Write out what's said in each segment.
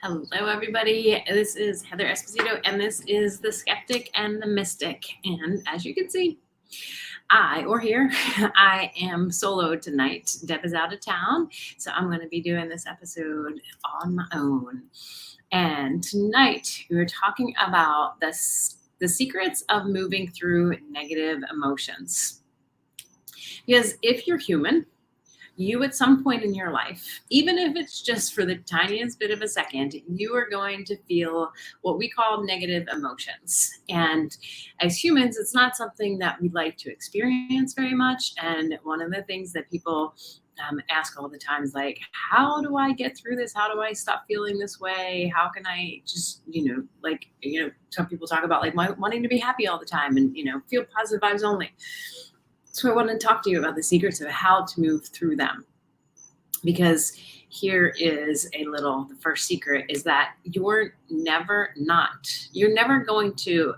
Hello, everybody. This is Heather Esposito, and this is the Skeptic and the Mystic. And as you can see, I am solo tonight. Deb is out of town, so I'm going to be doing this episode on my own. And tonight, we're talking about the secrets of moving through negative emotions. Because if you're human, you at some point in your life, even if it's just for the tiniest bit of a second, you are going to feel what we call negative emotions. And as humans, it's not something that we like to experience very much. And one of the things that people ask all the time is like, how do I get through this? How do I stop feeling this way? How can I just, some people talk about like wanting to be happy all the time and, feel positive vibes only. So I want to talk to you about the secrets of how to move through them. Because here is the first secret is that you're never going to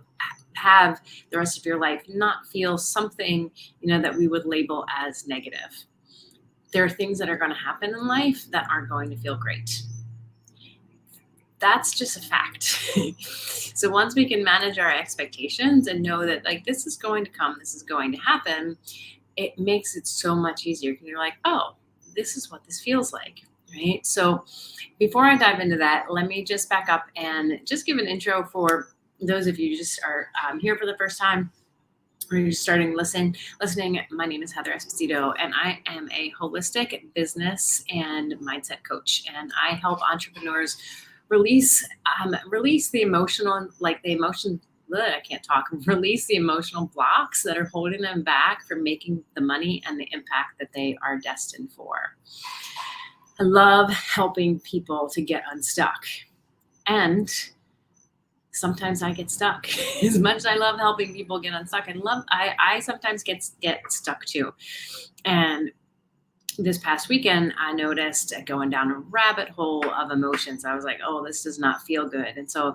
have the rest of your life not feel something, that we would label as negative. There are things that are going to happen in life that aren't going to feel great. That's just a fact. So once we can manage our expectations and know that like this is going to come, this is going to happen, it makes it so much easier because you're like, oh, this is what this feels like, right? So before I dive into that, let me just back up and just give an intro for those of you who just are here for the first time or you're starting listening. My name is Heather Esposito, and I am a holistic business and mindset coach, and I help entrepreneurs release the emotional, release the emotional blocks that are holding them back from making the money and the impact that they are destined for. I love helping people to get unstuck. And sometimes I get stuck. As much as I love helping people get unstuck, I sometimes get stuck too. And this past weekend, I noticed going down a rabbit hole of emotions. I was like, oh, this does not feel good. And so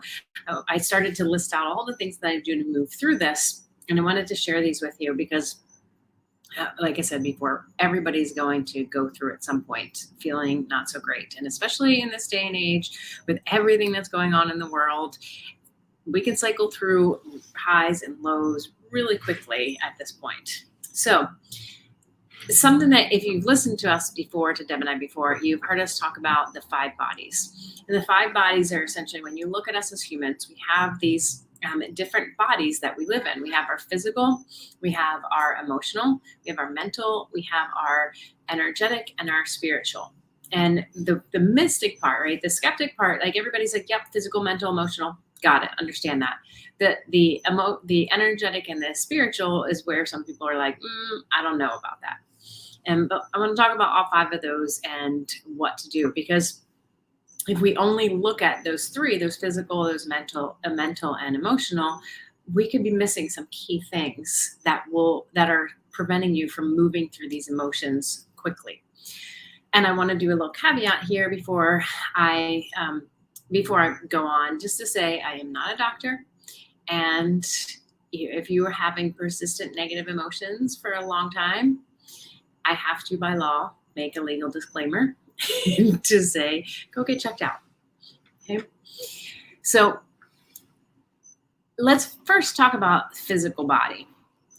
I started to list out all the things that I do to move through this. And I wanted to share these with you because, like I said before, everybody's going to go through at some point feeling not so great. And especially in this day and age, with everything that's going on in the world, we can cycle through highs and lows really quickly at this point. So something that if you've listened to us before, to Deb and I before, you've heard us talk about the 5 bodies. And the 5 bodies are essentially, when you look at us as humans, we have these different bodies that we live in. We have our physical, we have our emotional, we have our mental, we have our energetic, and our spiritual. And the mystic part, right? The skeptic part, like everybody's like, yep, physical, mental, emotional. Got it. Understand that. The energetic and the spiritual is where some people are like, I don't know about that. But I want to talk about all 5 of those and what to do, because if we only look at those 3, those physical, those mental and emotional, we could be missing some key things that are preventing you from moving through these emotions quickly. And I want to do a little caveat here before I go on, just to say I am not a doctor. And if you are having persistent negative emotions for a long time, I have to, by law, make a legal disclaimer to say, go get checked out. Okay. So let's first talk about physical body.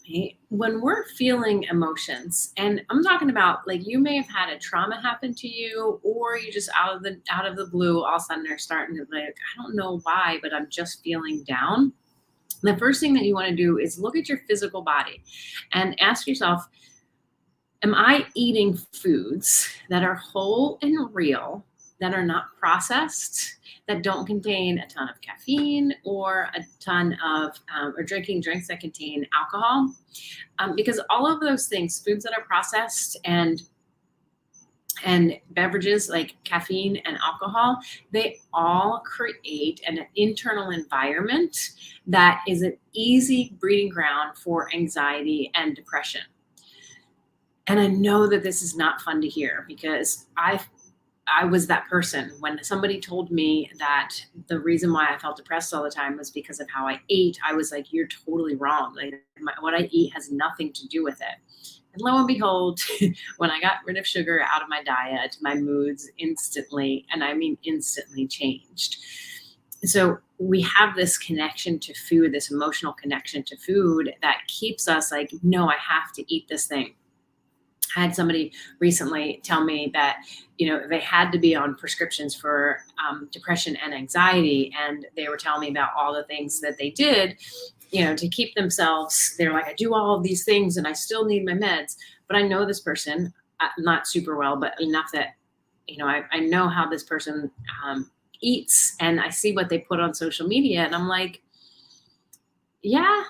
Okay? When we're feeling emotions, and I'm talking about like you may have had a trauma happen to you, or you just out of the blue, all of a sudden are starting to like, I don't know why, but I'm just feeling down. The first thing that you want to do is look at your physical body and ask yourself, am I eating foods that are whole and real, that are not processed, that don't contain a ton of caffeine or a ton of, or drinking drinks that contain alcohol? Because all of those things, foods that are processed and beverages like caffeine and alcohol, they all create an internal environment that is an easy breeding ground for anxiety and depression. And I know that this is not fun to hear, because I was that person when somebody told me that the reason why I felt depressed all the time was because of how I ate. I was like, you're totally wrong. Like what I eat has nothing to do with it. And lo and behold, when I got rid of sugar out of my diet, my moods instantly, and I mean instantly, changed. So we have this connection to food, this emotional connection to food that keeps us like, no, I have to eat this thing. I had somebody recently tell me that, they had to be on prescriptions for depression and anxiety. And they were telling me about all the things that they did, to keep themselves. They're like, I do all of these things and I still need my meds. But I know this person, not super well, but enough that, I know how this person eats, and I see what they put on social media. And I'm like, yeah,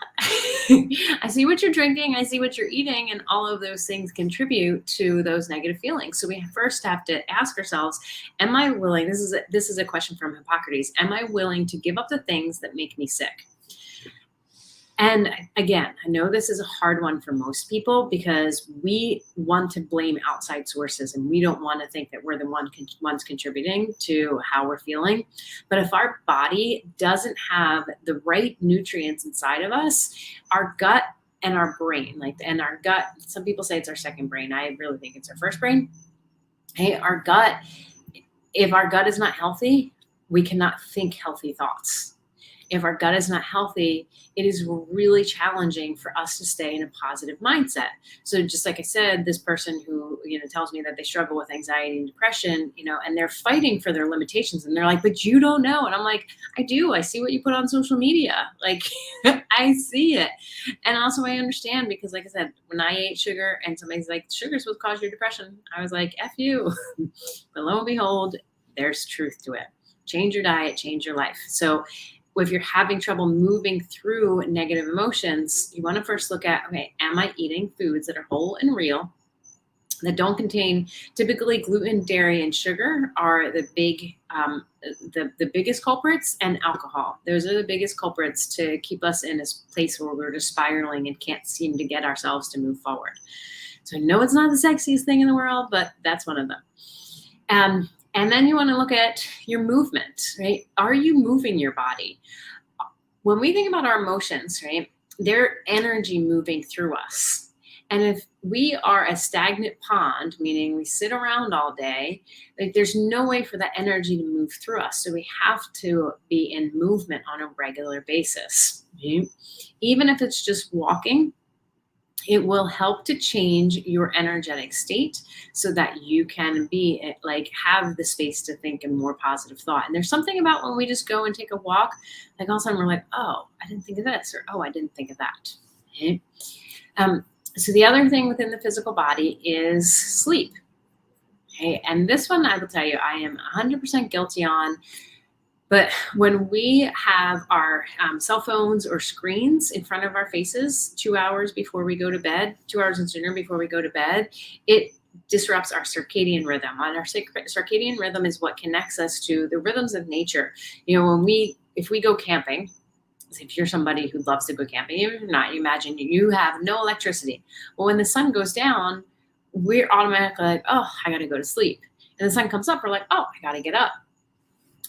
I see what you're drinking. I see what you're eating. And all of those things contribute to those negative feelings. So we first have to ask ourselves, am I willing? This is a question from Hippocrates. Am I willing to give up the things that make me sick? And again, I know this is a hard one for most people because we want to blame outside sources and we don't want to think that we're the ones contributing to how we're feeling. But if our body doesn't have the right nutrients inside of us, our gut and our brain, and our gut, some people say it's our second brain. I really think it's our first brain. Hey, our gut, if our gut is not healthy, we cannot think healthy thoughts. If our gut is not healthy, it is really challenging for us to stay in a positive mindset. So just like I said, this person who, tells me that they struggle with anxiety and depression, and they're fighting for their limitations and they're like, but you don't know. And I'm like, I do. I see what you put on social media. Like I see it. And also I understand because like I said, when I ate sugar and somebody's like, sugar's what caused your depression, I was like, F you. But lo and behold, there's truth to it. Change your diet, change your life. So if you're having trouble moving through negative emotions, you want to first look at, okay, am I eating foods that are whole and real, that don't contain, typically gluten, dairy, and sugar are the biggest culprits, and alcohol. Those are the biggest culprits to keep us in this place where we're just spiraling and can't seem to get ourselves to move forward. So I know it's not the sexiest thing in the world, but that's one of them. And then you want to look at your movement, right? Are you moving your body? When we think about our emotions, right, they're energy moving through us. And if we are a stagnant pond, meaning we sit around all day, there's no way for that energy to move through us. So we have to be in movement on a regular basis. Right? Even if it's just walking, it will help to change your energetic state so that you can be have the space to think in more positive thought. And there's something about when we just go and take a walk, all of a sudden we're like, oh, I didn't think of this, or, oh, I didn't think of that. Okay. So the other thing within the physical body is sleep. Okay. And this one, I will tell you, I am 100% guilty on. But when we have our cell phones or screens in front of our faces 2 hours before we go to bed, 2 hours and sooner before we go to bed, it disrupts our circadian rhythm. And our circadian rhythm is what connects us to the rhythms of nature. If we go camping, if you're somebody who loves to go camping, even if you're not, you imagine you have no electricity. Well, when the sun goes down, we're automatically like, oh, I got to go to sleep. And the sun comes up, we're like, oh, I got to get up.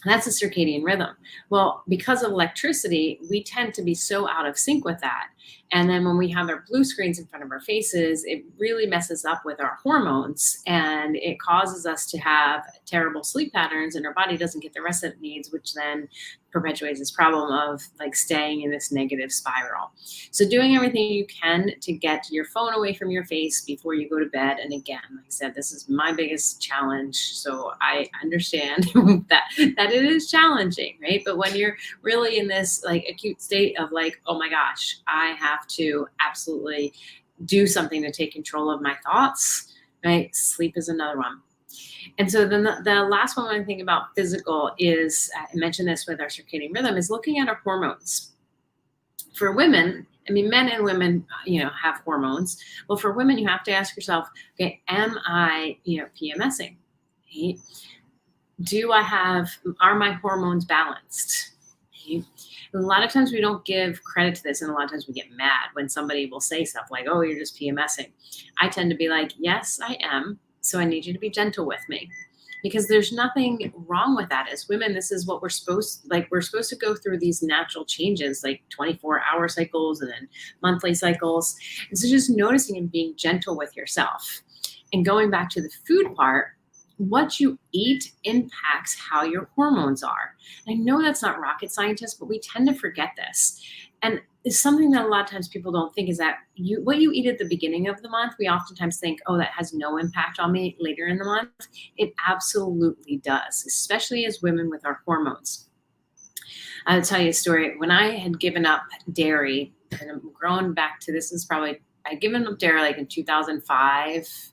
That's a circadian rhythm. Well, because of electricity, we tend to be so out of sync with that. And then when we have our blue screens in front of our faces, it really messes up with our hormones and it causes us to have terrible sleep patterns and our body doesn't get the rest it needs, which then perpetuates this problem of staying in this negative spiral. So doing everything you can to get your phone away from your face before you go to bed. And again, like I said, this is my biggest challenge. So I understand that it is challenging, right? But when you're really in this acute state of oh my gosh, I have to absolutely do something to take control of my thoughts, right? Sleep is another one. And so then the last one when I think about physical is, I mentioned this with our circadian rhythm, is looking at our hormones. For women, I mean, men and women, have hormones. Well, for women, you have to ask yourself, okay, am I, PMSing? Right? Are my hormones balanced? Right? A lot of times we don't give credit to this, and a lot of times we get mad when somebody will say stuff like, oh, you're just PMSing. I tend to be like, yes, I am. So I need you to be gentle with me. because there's nothing wrong with that. As women, this is what we're supposed to go through these natural changes, like 24-hour cycles and then monthly cycles. And so just noticing and being gentle with yourself. And going back to the food part, what you eat impacts how your hormones are. And I know that's not rocket scientist, but we tend to forget this. And it's something that a lot of times people don't think is that what you eat at the beginning of the month, we oftentimes think, oh, that has no impact on me later in the month. It absolutely does, especially as women with our hormones. I'll tell you a story. When I had given up dairy, and I'm growing back to this, is probably, I'd given up dairy like in 2006,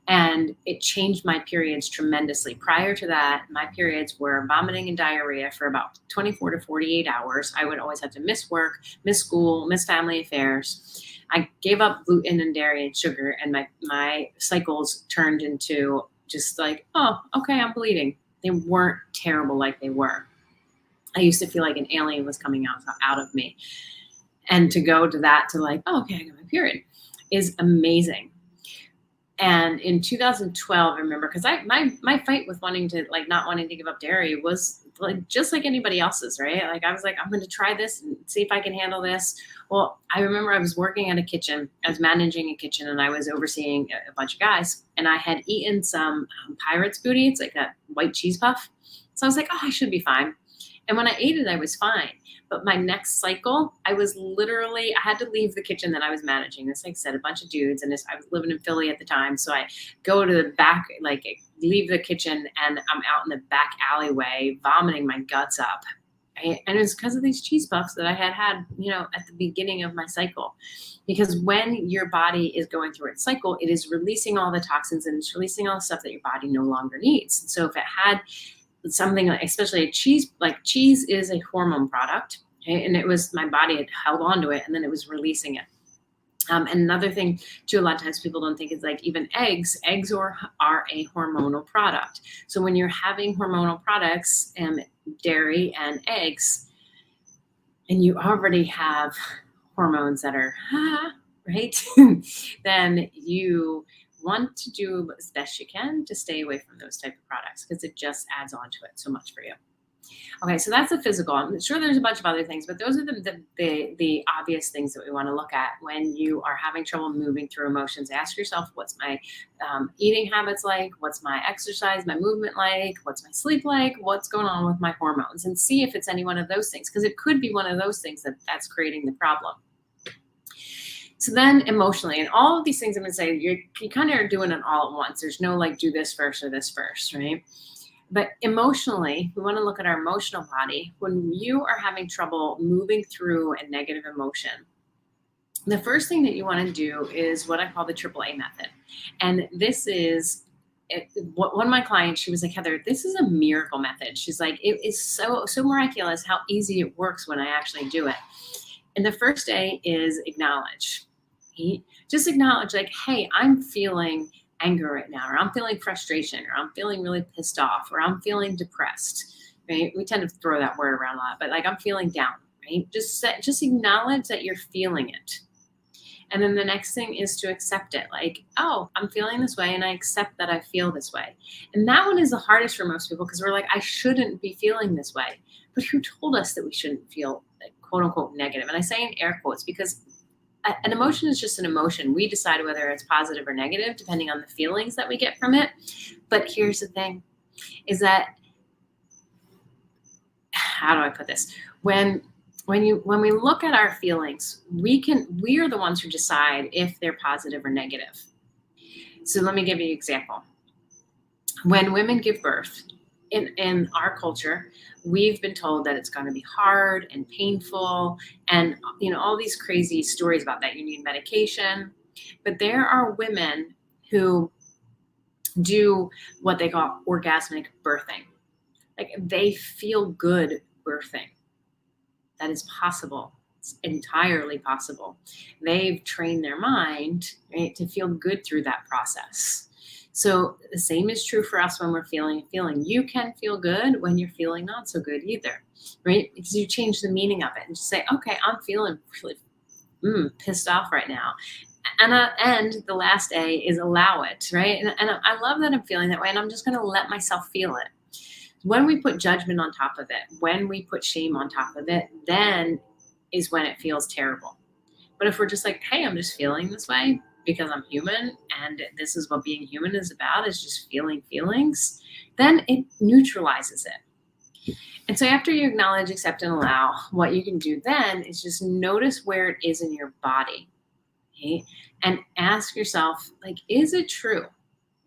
and it changed my periods tremendously. Prior to that, my periods were vomiting and diarrhea for about 24 to 48 hours. I would always have to miss work, miss school, miss family affairs. I gave up gluten and dairy and sugar, and my cycles turned into just like, oh, okay, I'm bleeding. They weren't terrible like they were. I used to feel like an alien was coming out of me. And to go to that, to like, oh, okay, I got my period, is amazing. And in 2012, I remember, because my fight with not wanting to give up dairy was like just like anybody else's, right? Like I was like, I'm going to try this and see if I can handle this. Well, I remember I was working at a kitchen. I was managing a kitchen, and I was overseeing a bunch of guys. And I had eaten some Pirate's Booty. It's like a white cheese puff. So I was like, oh, I should be fine. And when I ate it, I was fine. But my next cycle, I had to leave the kitchen that I was managing. This, like I said, a bunch of dudes, and I was living in Philly at the time. So I go to the back, like leave the kitchen, and I'm out in the back alleyway, vomiting my guts up. And it was because of these cheese puffs that I had at the beginning of my cycle. Because when your body is going through its cycle, it is releasing all the toxins, and it's releasing all the stuff that your body no longer needs. And so if it had something like, especially a cheese, like cheese is a hormone product, okay? And it was, my body had held on to it, and then it was releasing it. And another thing too, a lot of times people don't think is like even eggs are a hormonal product. So when you're having hormonal products, dairy and eggs, and you already have hormones that are right, then you want to do as best you can to stay away from those type of products, because it just adds on to it so much for you. Okay, so that's the physical. I'm sure there's a bunch of other things, but those are the obvious things that we want to look at when you are having trouble moving through emotions. Ask yourself, what's my eating habits like? What's my exercise, my movement like? What's my sleep like? What's going on with my hormones? And see if it's any one of those things, because it could be one of those things that's creating the problem. So then emotionally, and all of these things I'm going to say, you kind of are doing it all at once. There's no like do this first or this first, right? But emotionally, we want to look at our emotional body. When you are having trouble moving through a negative emotion, the first thing that you want to do is what I call the AAA method. And this is one of my clients, she was like, Heather, this is a miracle method. She's like, it is so miraculous how easy it works when I actually do it. And the first day is acknowledge. Just acknowledge, like, hey, I'm feeling anger right now, or I'm feeling frustration, or I'm feeling really pissed off, or I'm feeling depressed, right? We tend to throw that word around a lot, but like I'm feeling down, right? Just acknowledge that you're feeling it. And then the next thing is to accept it. Like, oh, I'm feeling this way, and I accept that I feel this way. And that one is the hardest for most people, because we're like, I shouldn't be feeling this way. But who told us that we shouldn't feel quote unquote negative? And I say in air quotes because an emotion is just an emotion. We decide whether it's positive or negative depending on the feelings that we get from it. But here's the thing, is that, how do I put this? When we look at our feelings, we are the ones who decide if they're positive or negative. So let me give you an example. When women give birth, in our culture, we've been told that it's going to be hard and painful, and all these crazy stories about that. You need medication. But there are women who do what they call orgasmic birthing. Like, they feel good birthing. That is possible. It's entirely possible. They've trained their mind, right, to feel good through that process. So the same is true for us when we're feeling a feeling. You can feel good when you're feeling not so good either, right? Because you change the meaning of it and just say, okay, I'm feeling really pissed off right now. And the last A is allow it, right? And I love that I'm feeling that way, and I'm just going to let myself feel it. When we put judgment on top of it, when we put shame on top of it, then is when it feels terrible. But if we're just like, hey, I'm just feeling this way because I'm human and this is what being human is about, is just feeling feelings, then it neutralizes it. And so after you acknowledge, accept, and allow, what you can do then is just notice where it is in your body. Okay? And ask yourself, like, is it true?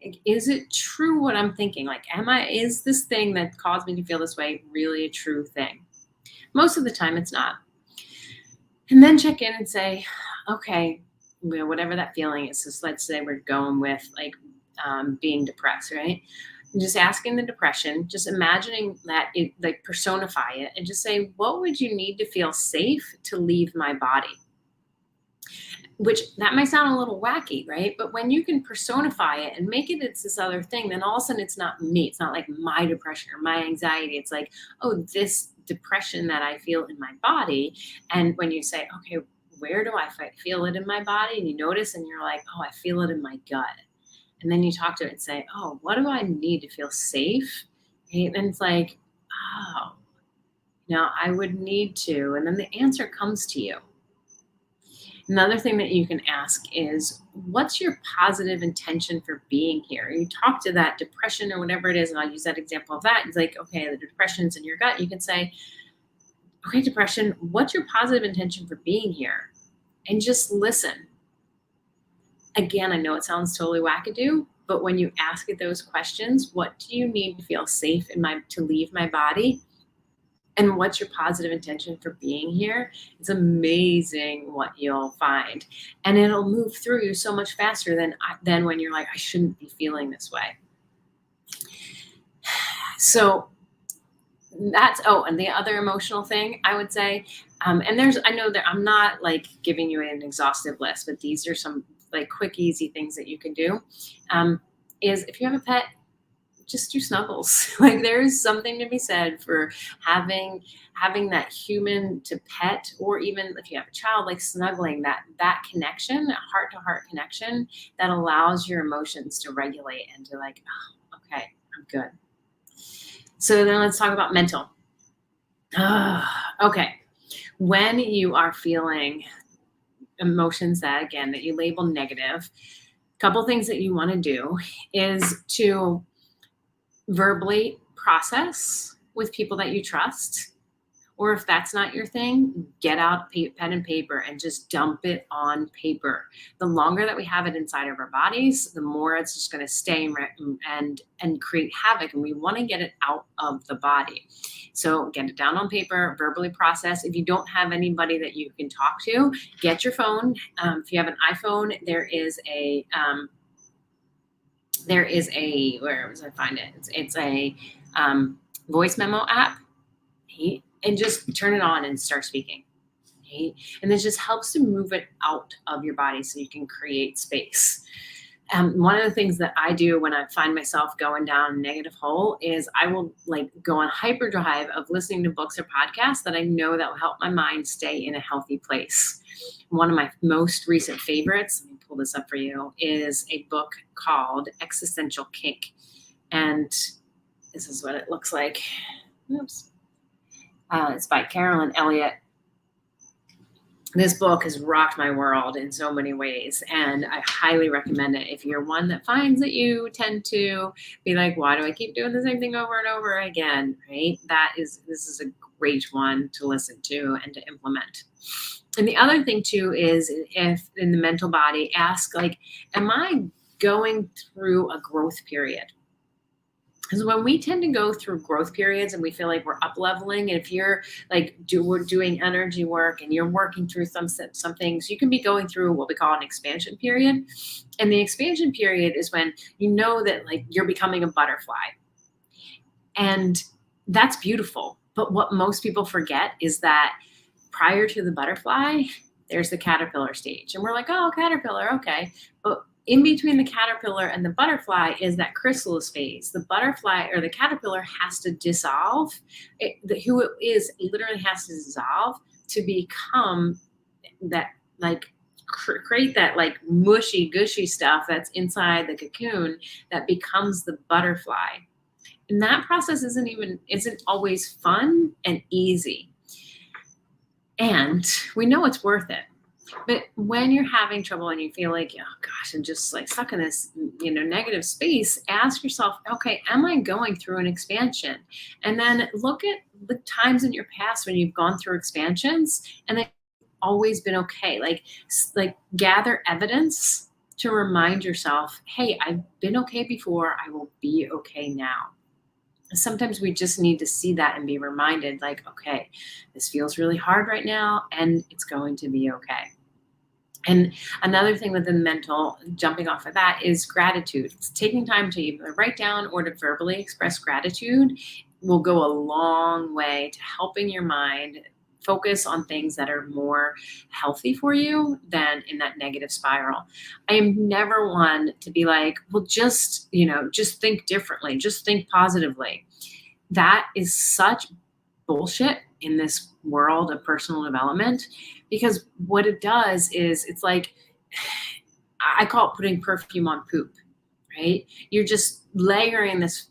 Like, is it true what I'm thinking? Like, is this thing that caused me to feel this way really a true thing? Most of the time it's not. And then check in and say, okay, whatever that feeling is. So let's say we're going with like being depressed, right? And just asking the depression, just imagining that it, like, personify it and just say, what would you need to feel safe to leave my body? Which that might sound a little wacky, right? But when you can personify it and make it's this other thing, then all of a sudden it's not me. It's not like my depression or my anxiety. It's like, oh, this depression that I feel in my body. And when you say, okay, where do I feel it in my body? And you notice and you're like, oh, I feel it in my gut. And then you talk to it and say, oh, what do I need to feel safe? Right? And it's like, oh, I would need to. And then the answer comes to you. Another thing that you can ask is, what's your positive intention for being here? You talk to that depression or whatever it is, and I'll use that example of that. It's like, okay, the depression's in your gut. You can say, okay, depression, what's your positive intention for being here? And just listen. Again, I know it sounds totally wackadoo, but when you ask it those questions, what do you need to feel safe to leave my body? And what's your positive intention for being here? It's amazing what you'll find. And it'll move through you so much faster than when you're like, I shouldn't be feeling this way. So and the other emotional thing I would say, I know that I'm not like giving you an exhaustive list, but these are some like quick, easy things that you can do. Is if you have a pet, just do snuggles. Like, there's something to be said for having that human to pet, or even if you have a child, like snuggling, that connection, that heart to heart connection that allows your emotions to regulate and to like, oh, okay, I'm good. So then let's talk about mental. Okay. When you are feeling emotions that you label negative, a couple things that you want to do is to verbally process with people that you trust. Or if that's not your thing, get out pen and paper and just dump it on paper. The longer that we have it inside of our bodies, the more it's just going to stay and create havoc. And we want to get it out of the body. So get it down on paper, verbally process. If you don't have anybody that you can talk to, get your phone. If you have an iPhone, there is a where was I find it? It's a voice memo app, right? And just turn it on and start speaking. Right? And this just helps to move it out of your body so you can create space. One of the things that I do when I find myself going down a negative hole is I will like go on hyperdrive of listening to books or podcasts that I know that will help my mind stay in a healthy place. One of my most recent favorites, let me pull this up for you, is a book called Existential Kink. And this is what it looks like. Oops. It's by Carolyn Elliott. This book has rocked my world in so many ways, and I highly recommend it. If you're one that finds that you tend to be like, why do I keep doing the same thing over and over again, right? This is a great one to listen to and to implement. And the other thing too is, if in the mental body, ask like, am I going through a growth period? Because when we tend to go through growth periods and we feel like we're up leveling, and if you're like we're doing energy work and you're working through some things, you can be going through what we call an expansion period. And the expansion period is when you know that like you're becoming a butterfly. And that's beautiful. But what most people forget is that prior to the butterfly, there's the caterpillar stage. And we're like, oh, caterpillar, okay. But in between the caterpillar and the butterfly is that chrysalis phase. The butterfly or the caterpillar has to dissolve. Who it is literally has to dissolve to become that like create that like mushy gushy stuff that's inside the cocoon that becomes the butterfly. And that process isn't always fun and easy. And we know it's worth it. But when you're having trouble and you feel like, oh gosh, I'm just like stuck in this, negative space, ask yourself, okay, am I going through an expansion? And then look at the times in your past when you've gone through expansions and they've always been okay. Like gather evidence to remind yourself, hey, I've been okay before. I will be okay now. Sometimes we just need to see that and be reminded, like, okay, this feels really hard right now and it's going to be okay. And another thing with the mental, jumping off of that, is gratitude. It's taking time to either write down or to verbally express gratitude will go a long way to helping your mind focus on things that are more healthy for you than in that negative spiral. I am never one to be like, well, just think differently, just think positively. That is such bullshit in this world of personal development, because what it does is it's like, I call it putting perfume on poop, right? You're just layering this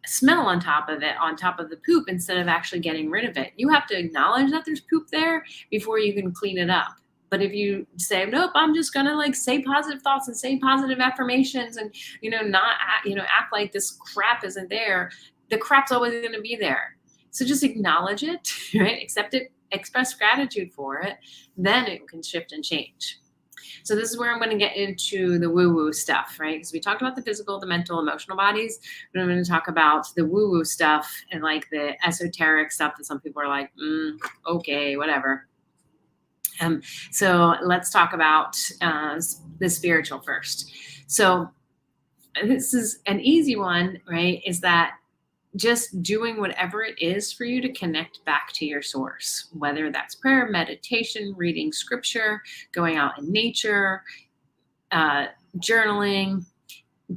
smell on top of it, on top of the poop, instead of actually getting rid of it. You have to acknowledge that there's poop there before you can clean it up. But if you say, nope, I'm just gonna like say positive thoughts and say positive affirmations and not act like this crap isn't there, the crap's always gonna be there. So just acknowledge it, right? Accept it, express gratitude for it, then it can shift and change. So this is where I'm going to get into the woo-woo stuff, right? Because we talked about the physical, the mental, emotional bodies, but I'm going to talk about the woo-woo stuff and like the esoteric stuff that some people are like, okay, whatever. So let's talk about the spiritual first. So this is an easy one, right? Is that just doing whatever it is for you to connect back to your source, whether that's prayer, meditation, reading scripture, going out in nature, journaling,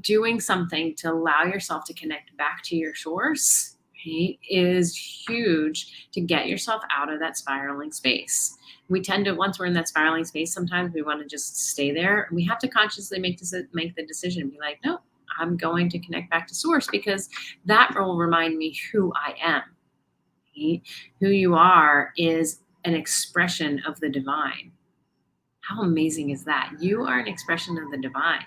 doing something to allow yourself to connect back to your source, right, is huge to get yourself out of that spiraling space. We tend to, once we're in that spiraling space, sometimes we want to just stay there. We have to consciously make the decision, be like, no, I'm going to connect back to source, because that will remind me who I am. Right? Who you are is an expression of the divine. How amazing is that? You are an expression of the divine.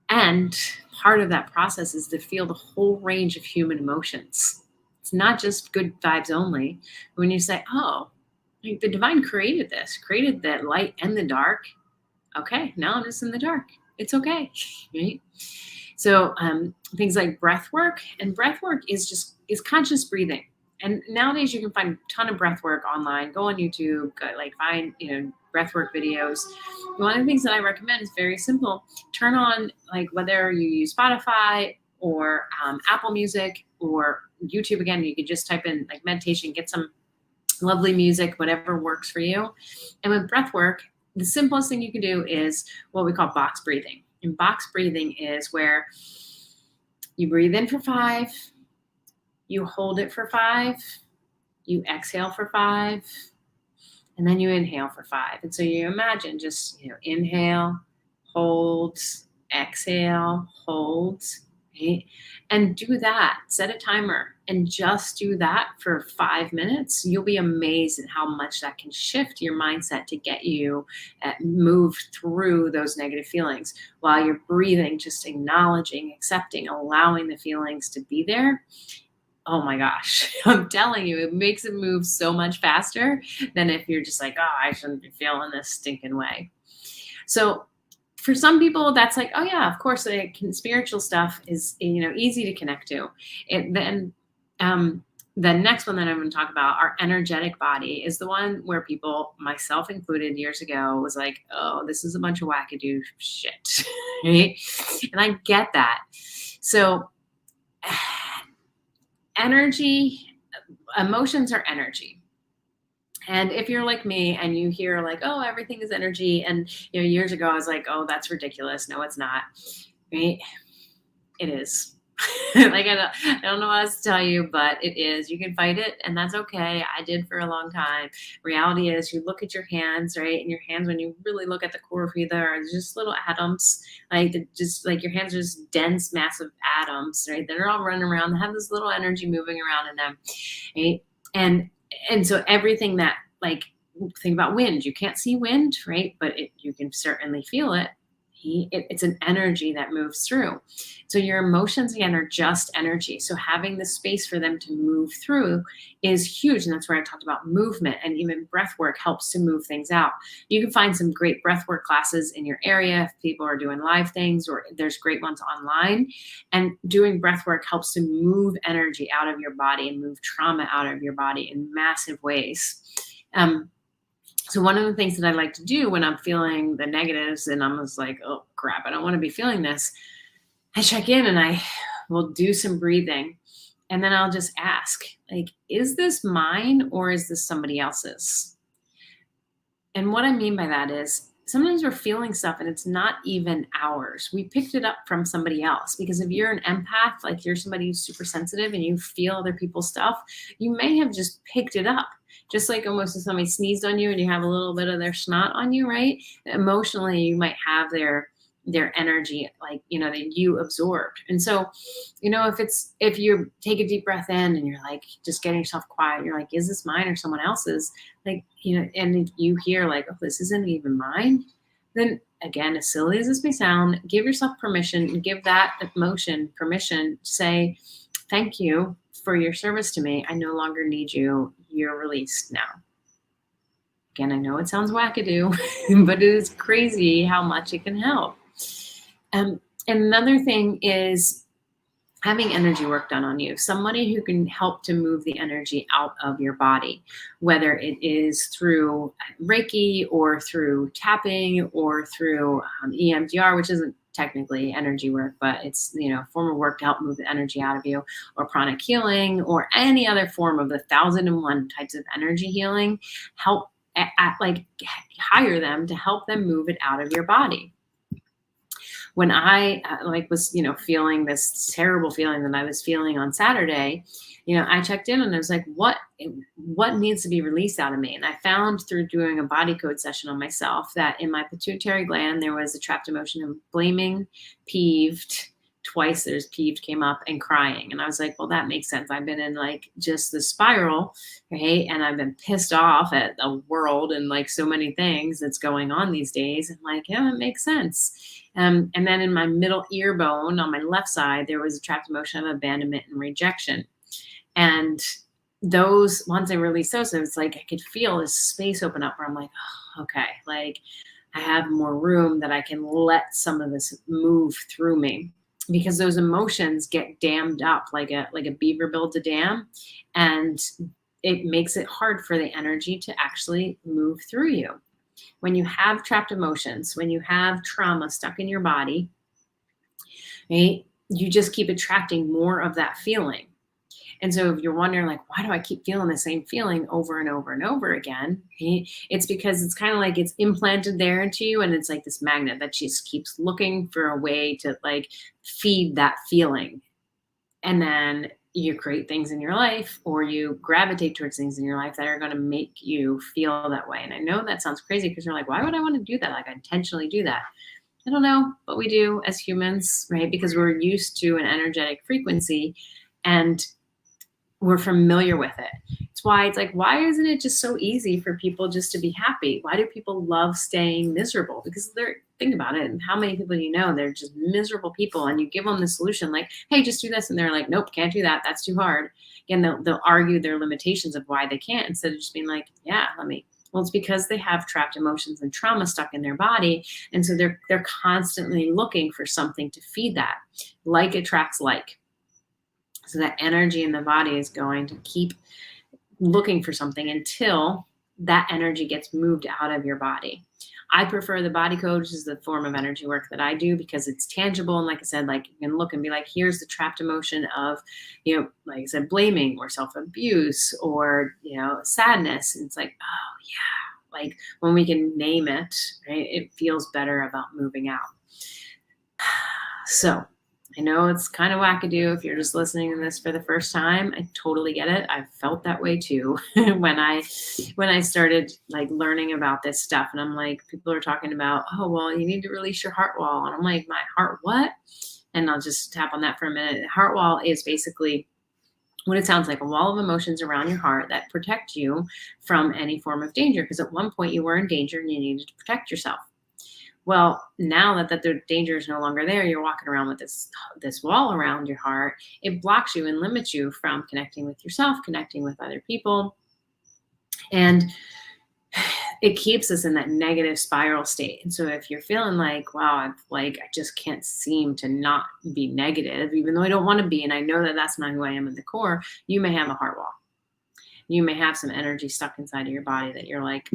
And part of that process is to feel the whole range of human emotions. It's not just good vibes only. When you say, oh, the divine created this, created the light and the dark. Okay, now I'm just in the dark. It's okay, right? So things like breath work, and breath work is conscious breathing. And nowadays you can find a ton of breath work online. Go on YouTube, find breath work videos. One of the things that I recommend is very simple. Turn on, like, whether you use Spotify or Apple Music or YouTube. Again, you can just type in like meditation, get some lovely music, whatever works for you. And with breath work, the simplest thing you can do is what we call box breathing. And box breathing is where you breathe in for 5, you hold it for 5, you exhale for 5, and then you inhale for 5. And so you imagine just, inhale, hold, exhale, hold, right? And do that. Set a timer and just do that for 5 minutes. You'll be amazed at how much that can shift your mindset to get you move through those negative feelings while you're breathing, just acknowledging, accepting, allowing the feelings to be there. Oh my gosh, I'm telling you, it makes it move so much faster than if you're just like, oh, I shouldn't be feeling this stinking way. So for some people, that's like, oh yeah, of course, spiritual stuff is, easy to connect to. Then the next one that I'm going to talk about, our energetic body, is the one where people, myself included, years ago, was like, oh, this is a bunch of wackadoo shit, right? And I get that. So energy, emotions are energy. And if you're like me and you hear like, oh, everything is energy, and years ago I was like, oh, that's ridiculous. No, it's not. Right? It is. Like I don't know what else to tell you, but it is. You can fight it, and that's okay. I did for a long time. Reality is, you look at your hands, right? And your hands, when you really look at the core of who they are, just little atoms. Like just like your hands are just dense, massive atoms, right? They're all running around. They have this little energy moving around in them, right? And and so everything that like think about wind. You can't see wind, right? But you can certainly feel it. It's an energy that moves through. So your emotions again are just energy. So having the space for them to move through is huge. And that's where I talked about movement, and even breath work helps to move things out. You can find some great breath work classes in your area if people are doing live things, or there's great ones online. And doing breath work helps to move energy out of your body and move trauma out of your body in massive ways. Um, so one of the things that I like to do when I'm feeling the negatives and I'm just like, oh crap, I don't want to be feeling this, I check in and I will do some breathing. And then I'll just ask, like, is this mine or is this somebody else's? And what I mean by that is sometimes we're feeling stuff and it's not even ours. We picked it up from somebody else, because if you're an empath, like you're somebody who's super sensitive and you feel other people's stuff, you may have just picked it up. Just like almost if somebody sneezed on you and you have a little bit of their snot on you, right? Emotionally, you might have their energy, like, that you absorbed. And so, if you take a deep breath in and you're like just getting yourself quiet, you're like, is this mine or someone else's? Like, and you hear like, oh, this isn't even mine. Then again, as silly as this may sound, give yourself permission and give that emotion permission to say, thank you for your service to me. I no longer need you. You're released now. Again, I know it sounds wackadoo, but it is crazy how much it can help. And another thing is having energy work done on you, somebody who can help to move the energy out of your body, whether it is through Reiki or through tapping or through EMDR, which isn't technically energy work, but it's, a form of work to help move the energy out of you, or pranic healing, or any other form of the 1,001 types of energy healing. Help hire them to help them move it out of your body. When I was, feeling this terrible feeling that I was feeling on Saturday, I checked in and I was like, what needs to be released out of me? And I found through doing a body code session on myself that in my pituitary gland, there was a trapped emotion of blaming, peeved. Twice there's peeved came up, and crying. And I was like, well, that makes sense. I've been in like just the spiral, right? And I've been pissed off at the world and like so many things that's going on these days. And like, yeah, it makes sense. And then in my middle ear bone on my left side, there was a trapped emotion of abandonment and rejection. And those, once I released those, it was like I could feel this space open up where I'm like, oh, okay, like I have more room that I can let some of this move through me, because those emotions get dammed up like a beaver builds a dam, and it makes it hard for the energy to actually move through you. When you have trapped emotions, when you have trauma stuck in your body, right, you just keep attracting more of that feeling. And so if you're wondering, like, why do I keep feeling the same feeling over and over and over again? Right? It's because it's kind of like it's implanted there into you, and it's like this magnet that just keeps looking for a way to like feed that feeling. And then you create things in your life, or you gravitate towards things in your life that are going to make you feel that way. And I know that sounds crazy, because you're like, why would I want to do that? Like, I intentionally do that. I don't know, but we do as humans, right? Because we're used to an energetic frequency and we're familiar with it. It's why it's like, why isn't it just so easy for people just to be happy? Why do people love staying miserable? Because think about it. And how many people they're just miserable people, and you give them the solution like, hey, just do this. And they're like, nope, can't do that. That's too hard. Again, they'll argue their limitations of why they can't, instead of just being like, yeah, well, it's because they have trapped emotions and trauma stuck in their body. And so they're constantly looking for something to feed that. Like attracts like. So that energy in the body is going to keep looking for something until that energy gets moved out of your body. I prefer the body code, which is the form of energy work that I do, because it's tangible. And like I said, like you can look and be like, here's the trapped emotion of, like I said, blaming or self-abuse or, sadness. And it's like, oh yeah. Like when we can name it, right, it feels better about moving out. So I know it's kind of wackadoo if you're just listening to this for the first time. I totally get it. I've felt that way too when I started like learning about this stuff. And I'm like, people are talking about, oh, well, you need to release your heart wall. And I'm like, my heart what? And I'll just tap on that for a minute. The heart wall is basically what it sounds like, a wall of emotions around your heart that protect you from any form of danger. Because at one point you were in danger and you needed to protect yourself. Well, now that the danger is no longer there, you're walking around with this wall around your heart. It blocks you and limits you from connecting with yourself, connecting with other people. And it keeps us in that negative spiral state. And so if you're feeling like, wow, I just can't seem to not be negative, even though I don't want to be, and I know that that's not who I am at the core, you may have a heart wall. You may have some energy stuck inside of your body that you're like,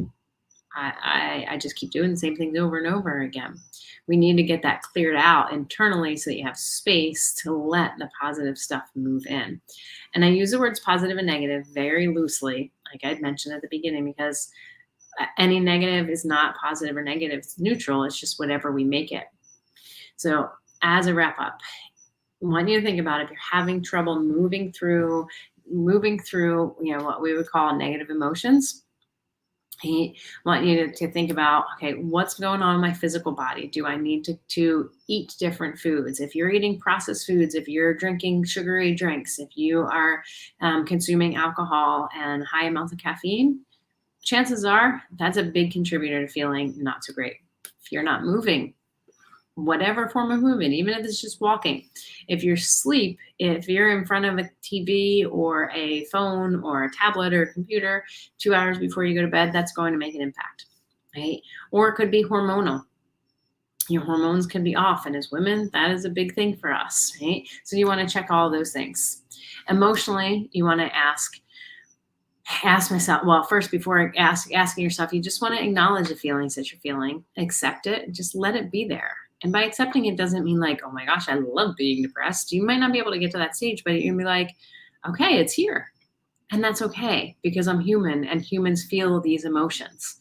I just keep doing the same things over and over again. We need to get that cleared out internally so that you have space to let the positive stuff move in. And I use the words positive and negative very loosely, like I'd mentioned at the beginning, because any negative is not positive or negative. It's neutral. It's just whatever we make it. So as a wrap up, I want you to think about if you're having trouble moving through, what we would call negative emotions. I want you to think about, okay, what's going on in my physical body? Do I need to eat different foods? If you're eating processed foods, if you're drinking sugary drinks, if you are consuming alcohol and high amounts of caffeine, chances are that's a big contributor to feeling not so great. If you're not moving, whatever form of movement, even if it's just walking. If you're asleep, if you're in front of a TV or a phone or a tablet or a computer 2 hours before you go to bed, that's going to make an impact, right? Or it could be hormonal. Your hormones can be off. And as women, that is a big thing for us, right? So you want to check all those things. Emotionally, you want to ask myself, well, first, before asking yourself, you just want to acknowledge the feelings that you're feeling, accept it, just let it be there. And by accepting it doesn't mean like, oh my gosh, I love being depressed. You might not be able to get to that stage, but you're gonna be like, okay, it's here. And that's okay, because I'm human and humans feel these emotions.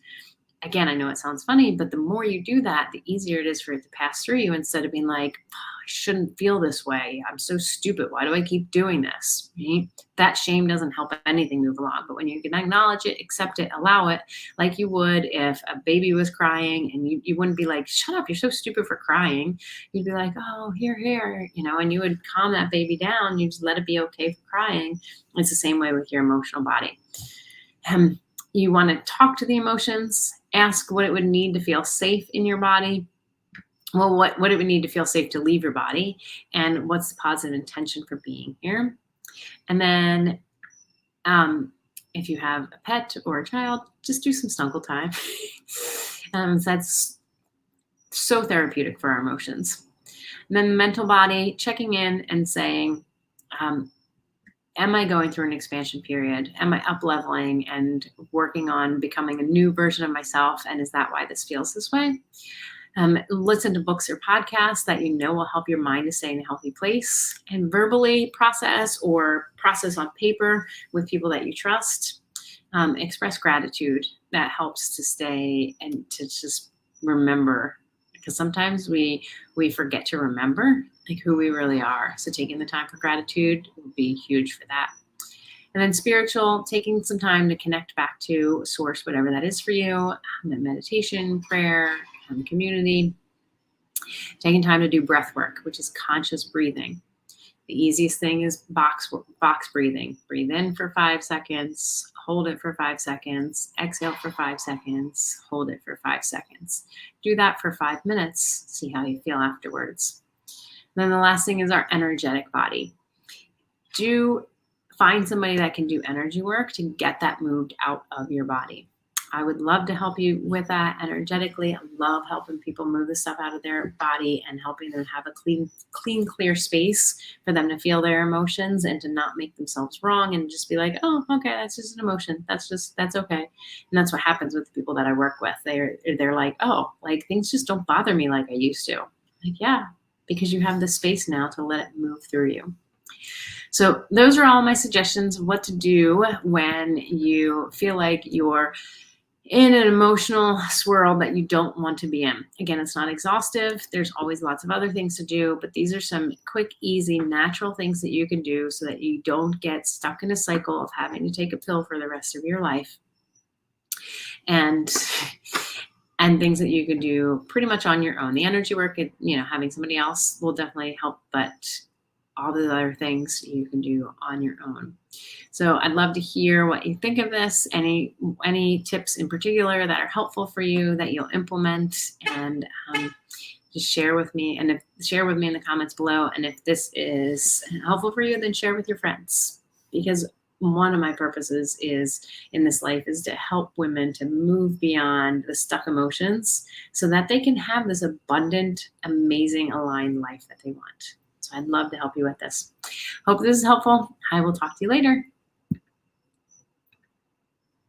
Again, I know it sounds funny, but the more you do that, the easier it is for it to pass through you, instead of being like, oh, I shouldn't feel this way. I'm so stupid. Why do I keep doing this? Right? That shame doesn't help anything move along. But when you can acknowledge it, accept it, allow it, like you would if a baby was crying, and you wouldn't be like, shut up, you're so stupid for crying. You'd be like, oh, here, and you would calm that baby down. You just let it be okay for crying. It's the same way with your emotional body. You want to talk to the emotions, ask what it would need to feel safe in your body. Well, what it would need to feel safe to leave your body, and what's the positive intention for being here. And then if you have a pet or a child, just do some snuggle time. That's so therapeutic for our emotions. And then the mental body, checking in and saying, am I going through an expansion period? Am I up leveling and working on becoming a new version of myself? And is that why this feels this way? Listen to books or podcasts that will help your mind to stay in a healthy place, and verbally process on paper with people that you trust. Express gratitude. That helps to stay and to just remember, because sometimes we forget to remember like who we really are. So taking the time for gratitude would be huge for that. And then spiritual, taking some time to connect back to source, whatever that is for you, meditation, prayer, community. Taking time to do breath work, which is conscious breathing. The easiest thing is box breathing. Breathe in for 5 seconds, hold it for 5 seconds, exhale for 5 seconds, hold it for 5 seconds. Do that for 5 minutes. See how you feel afterwards. And then the last thing is our energetic body. Find somebody that can do energy work to get that moved out of your body. I would love to help you with that energetically. I love helping people move the stuff out of their body and helping them have a clean, clear space for them to feel their emotions and to not make themselves wrong and just be like, oh, okay, that's just an emotion. That's okay. And that's what happens with the people that I work with. They're like, oh, like things just don't bother me like I used to. Like, yeah, because you have the space now to let it move through you. So those are all my suggestions of what to do when you feel like you're in an emotional swirl that you don't want to be in. Again, it's not exhaustive. There's always lots of other things to do, but these are some quick, easy, natural things that you can do so that you don't get stuck in a cycle of having to take a pill for the rest of your life. And things that you can do pretty much on your own. The energy work, having somebody else will definitely help, but all the other things you can do on your own. So I'd love to hear what you think of this. Any tips in particular that are helpful for you that you'll implement, and just share with me. And share with me in the comments below. And if this is helpful for you, then share with your friends, because one of my purposes in this life is to help women to move beyond the stuck emotions so that they can have this abundant, amazing, aligned life that they want. So I'd love to help you with this. Hope this is helpful. I will talk to you later.